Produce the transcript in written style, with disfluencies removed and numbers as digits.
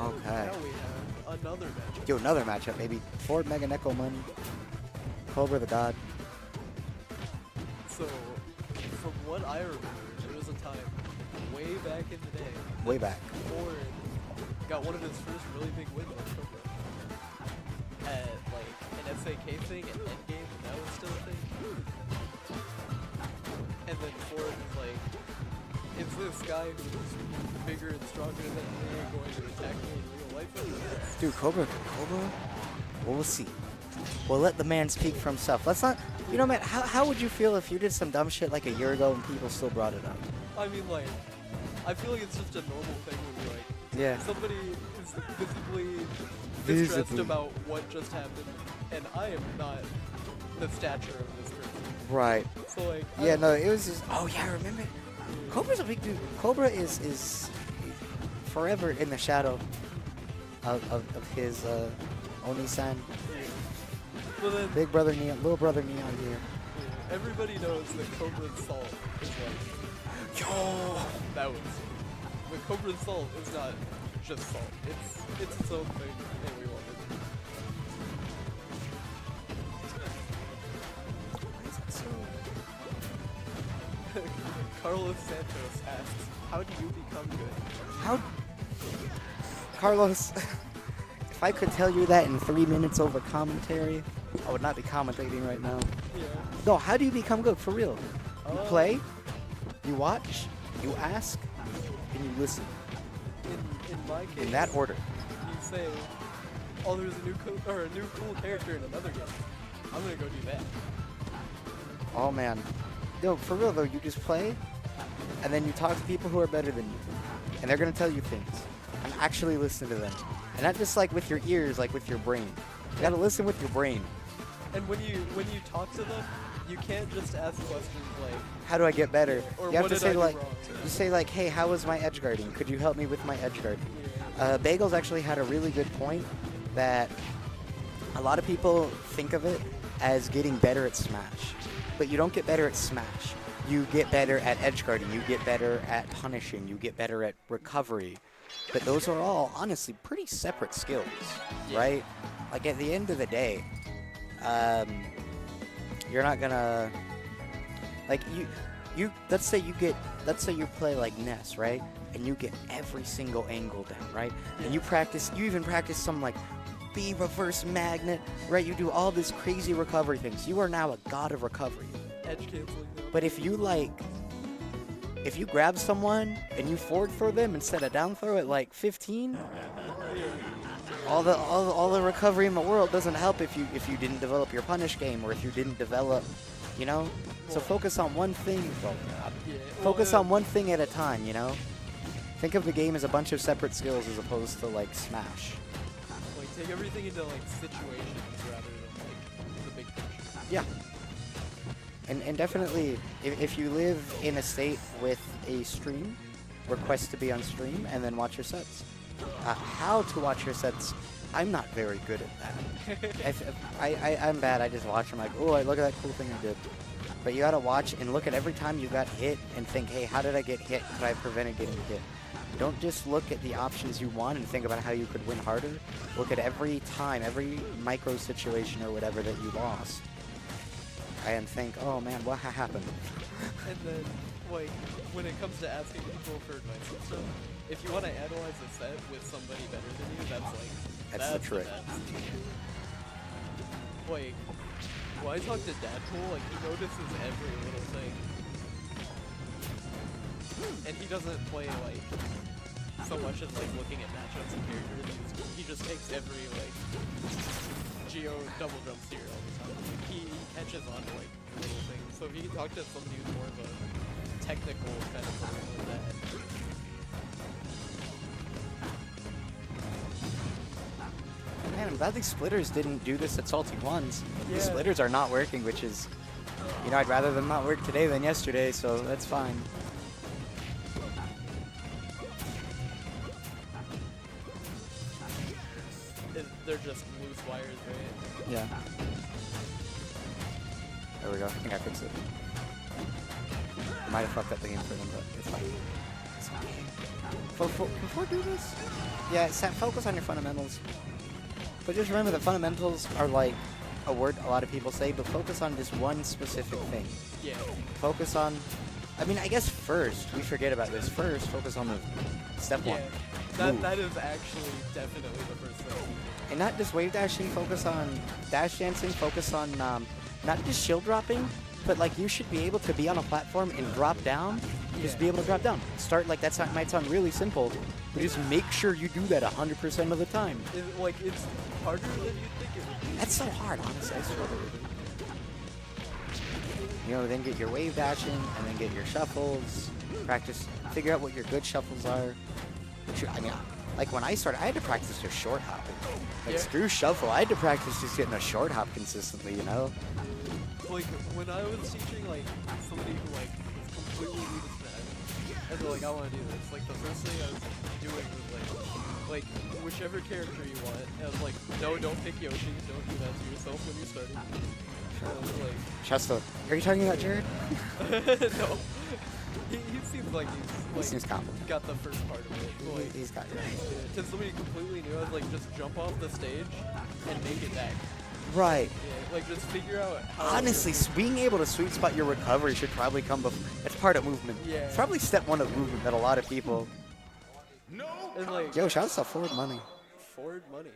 Okay. Now we have another match. Yo, another matchup, baby. Ford Mega Neko money. Cobra the God. So, from what I remember, there was a time way back in the day. Way back. Ford got one of his first really big wins on Cobra. At like an SAK thing, an endgame, and that was still a thing. And then Ford is like, is this guy who's bigger and stronger than me going to attack me in real life? Dude, Cobra, well, we'll see. We'll let the man speak for himself. Let's not, you know, man, how would you feel if you did some dumb shit like a year ago and people still brought it up? I mean, like, I feel like it's just a normal thing when you're like, Yeah. somebody is visibly distressed about what just happened, and I am not the stature of this person. Right. So, like, Yeah, no, it was just, oh yeah, I remember. Cobra's a big dude. Cobra is forever in the shadow of his Oni-san. Well then, Big brother Neon, little brother Neon here. everybody knows that Cobra's salt is like, Yo! that was. But Cobra's salt is not just salt. It's its own thing, and we want it. Carlos Santos asks, how do you become good? How? Carlos, if I could tell you that in 3 minutes over commentary, I would not be commentating right now. Yeah. No, how do you become good? For real. You play, you watch, you ask, and you listen. In my case, In that order. you say, oh, there's a new cool character in another game. I'm gonna go do that. Oh man. No, for real though, you just play, and then you talk to people who are better than you. And they're gonna tell you things. And actually listen to them. And not just like with your ears, like with your brain. You gotta listen with your brain. And when you talk to them, you can't just ask questions like, How do I get better? or You have what to did say I do like, wrong? you say like, hey, how was my edge guarding? Could you help me with my edge guarding? Yeah. Bagels actually had a really good point that a lot of people think of it as getting better at Smash. But you don't get better at Smash. You get better at edge guarding. You get better at punishing. You get better at recovery. But those are all, honestly, pretty separate skills, right? Like, at the end of the day, you're not gonna, like, let's say you play like Ness, right? And you get every single angle down, right? And you even practice some, like, B reverse magnet, right? You do all this crazy recovery things. You are now a god of recovery. Edge canceling them. But if you grab someone and you forward throw them instead of down throw at like 15, all the recovery in the world doesn't help if you didn't develop your punish game or if you didn't develop, you know. So focus on one thing. Focus on one thing at a time, you know. Think of the game as a bunch of separate skills as opposed to like Smash. Like, take everything into like situations rather than like the big picture. Yeah. And definitely, if you live in a state with a stream, request to be on stream and then watch your sets. How to watch your sets, I'm not very good at that. I'm bad. I just watch them like, oh, look at that cool thing I did. But you gotta watch and look at every time you got hit and think, hey, how did I get hit? Could I have prevented getting hit? Don't just look at the options you want and think about how you could win harder. Look at every time, every micro situation or whatever that you lost. And think, oh man, what happened? And then, like, when it comes to asking people for advice and stuff, if you want to analyze a set with somebody better than you, that's the trick. best. Like, when I talk to Deadpool, like, he notices every little thing. And he doesn't play, like, so much as, like, looking at matchups and characters. He just takes every, like, Geo double jump steer all the time. Like, he catches on to, like, little things. So if you can talk to somebody who's more of a technical kind of person like that. Man, I'm glad these splitters didn't do this at Salty Ones. Yeah. These splitters are not working, which is, you know, I'd rather them not work today than yesterday, so that's fine. They're just loose wires, right? Yeah. There we go. I think I fixed it. I might have fucked up the game for them, but it's fine. It's Before doing this, yeah, focus on your fundamentals. But just remember that fundamentals are like a word a lot of people say, but focus on just one specific thing. Yeah. Focus on, I mean, I guess first, we forget about this. First, focus on the step one. That is actually definitely the first thing. And not just wave dashing, focus on dash dancing, focus on not just shield dropping, but like you should be able to be on a platform and drop down. Just be able to drop down. Start like that might sound really simple, but just make sure you do that 100% of the time. It's harder than you think it would be. That's so hard, honestly. I swear. You know, then get your wave dashing, and then get your shuffles. Practice, figure out what your good shuffles are. I mean, like when I started, I had to practice just short hopping. Like screw shuffle, I had to practice just getting a short hop consistently, you know? Like when I was teaching like somebody who like was completely new to Smash, and they're like, I want to do this. Like the first thing I was doing was like whichever character you want. And I was like, no, don't pick Yoshi. Don't do that to yourself when you're starting. And I was like, Shasta, are you talking about Jared? no. He seems like He seems confident. got the first part of it. Like, He's got it. to somebody completely new, I was like, just jump off the stage and make it back. Right. Yeah, like just figure out how. Honestly, being able to sweet spot your recovery should probably come before. It's part of movement. Yeah. It's probably step one of movement that a lot of people. And like, Yo, shout out to forward money. forward money.